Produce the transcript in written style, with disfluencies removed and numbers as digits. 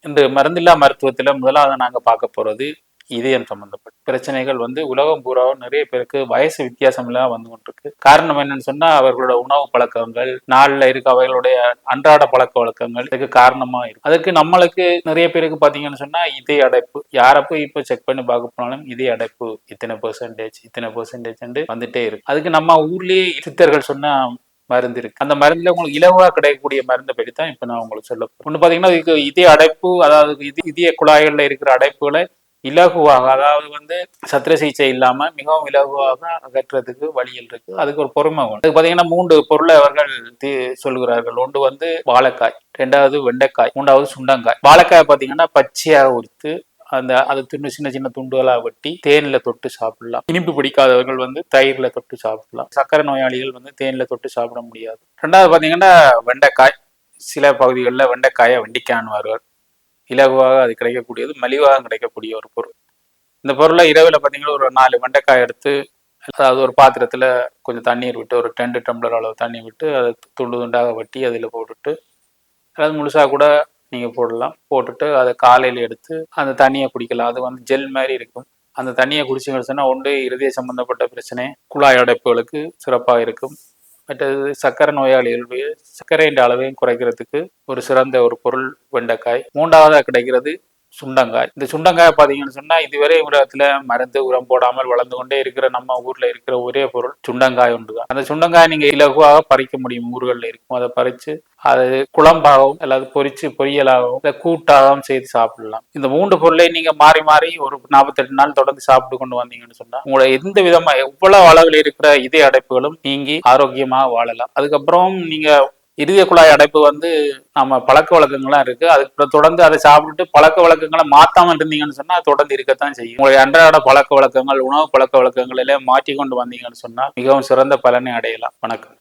இந்த மருந்தில்லா மருத்துவத்துல முதலாவது நாங்க பார்க்க போறது இதயம் சம்பந்தப்பட்ட பிரச்சனைகள் உலகம் பூராவும் நிறைய பேருக்கு வயசு வித்தியாசம் எல்லாம் வந்து கொண்டிருக்கு. காரணம் என்னன்னு சொன்னா அவர்களோட உணவு பழக்கங்கள், நாளில் இருக்க அவர்களுடைய அன்றாட பழக்க வழக்கங்கள் இதுக்கு காரணமா இருக்கு. அதுக்கு நம்மளுக்கு நிறைய பேருக்கு பாத்தீங்கன்னு சொன்னா இதய அடைப்பு, யாரை போய் இப்ப செக் பண்ணி பார்க்க போனாலும் இதய அடைப்பு இத்தனை பெர்சன்டேஜ் வந்துட்டே இருக்கு. அதுக்கு நம்ம ஊர்லயே சித்தர்கள் சொன்னா மருந்து இருக்கு. அந்த மருந்துல உங்களுக்கு இலவா கிடைக்கக்கூடிய மருந்தை பற்றி தான் இப்ப நான் உங்களுக்கு சொல்ல போறேன். ஒண்ணு பாத்தீங்கன்னா இதுக்கு இதய அடைப்பு, அதாவது இதய குழாய்கள்ல இருக்கிற அடைப்புகளை இலகுவாக, அதாவது சத்திர சிகிச்சை இல்லாம மிகவும் இலகுவாக அகற்றுறதுக்கு வழிகள் இருக்கு. அதுக்கு ஒரு பொறுமை வேணும். அது பாத்தீங்கன்னா 3 பொருளை அவர்கள் சொல்கிறார்கள். ஒன்று வாழைக்காய், 2வது வெண்டைக்காய், 3வது சுண்டங்காய். வாழைக்காய் பாத்தீங்கன்னா பச்சையாக உரித்து அது சின்ன சின்ன துண்டுகளாக வெட்டி தேனில தொட்டு சாப்பிடலாம். இனிப்பு பிடிக்காதவர்கள் தயிர்ல தொட்டு சாப்பிடலாம். சக்கரை நோயாளிகள் தேனில தொட்டு சாப்பிட முடியாது. 2வது பாத்தீங்கன்னா வெண்டைக்காய். சில பகுதிகளில் வெண்டைக்காயை வெண்டிக்காய்வார்கள். இலகுவாக அது கிடைக்கக்கூடியது, மலிவாக கிடைக்கக்கூடிய ஒரு பொருள். இந்த பொருளை இரவில் பார்த்தீங்கன்னா ஒரு 4 வெண்டைக்காய் எடுத்து, அதாவது ஒரு பாத்திரத்தில் கொஞ்சம் தண்ணீர் விட்டு, ஒரு 2 டம்ளர் அளவு தண்ணி விட்டு அதை துண்டு துண்டாக வெட்டி அதில் போட்டுட்டு, அதாவது முழுசாக கூட நீங்கள் போடலாம். போட்டுட்டு அதை காலையில் எடுத்து அந்த தண்ணியை குடிக்கலாம். அது ஜெல் மாதிரி இருக்கும். அந்த தண்ணியை குடிச்சிங்கன்னு சொன்னால் ஒன்று இருதய சம்பந்தப்பட்ட பிரச்சனை, குழாய் அடைப்புகளுக்கு சிறப்பாக இருக்கும். மற்றது சக்கரை நோயாளிகளுடைய சர்க்கரையின் அளவையும் குறைக்கிறதுக்கு ஒரு சிறந்த ஒரு பொருள் வெண்டைக்காய். 3வதாக கிடைக்கிறது சுண்டங்காய். இந்த சுண்டங்காய் பார்த்தீங்கன்னு சொன்னா இதுவரை உலகத்துல மருந்து உரம் போடாமல் வளர்ந்து கொண்டே இருக்கிற நம்ம ஊர்ல இருக்கிற ஒரே பொருள் சுண்டங்காய் ஒன்றுதான். அந்த சுண்டங்காய் நீங்க இலகுவாக பறிக்க முடியும். ஊர்களில் இருக்கும். அதை பறிச்சு அது குழம்பாகவும் அல்லது பொரியலாகவும் இல்லை கூட்டாகவும் செய்து சாப்பிடலாம். இந்த 3 பொருளை நீங்க மாறி மாறி ஒரு 48 நாள் தொடர்ந்து சாப்பிட்டு கொண்டு வந்தீங்கன்னு சொன்னா உங்களை எந்த விதமா எவ்வளவு அளவில் இருக்கிற இதய அடைப்புகளும் நீங்கி ஆரோக்கியமாக வாழலாம். அதுக்கப்புறம் நீங்க இதய குழாய் அடைப்பு நம்ம பழக்க வழக்கங்கள்லாம் இருக்கு. அதுக்கு தொடர்ந்து அதை சாப்பிட்டுட்டு பழக்க வழக்கங்களை மாத்தாம இருந்தீங்கன்னு சொன்னா தொடர்ந்து இருக்கத்தான் செய்யும். உங்களுடைய அன்றாட பழக்க வழக்கங்கள், உணவு பழக்க வழக்கங்களிலே மாற்றி கொண்டு வந்தீங்கன்னு சொன்னா மிகவும் சிறந்த பலனை அடையலாம். வணக்கம்.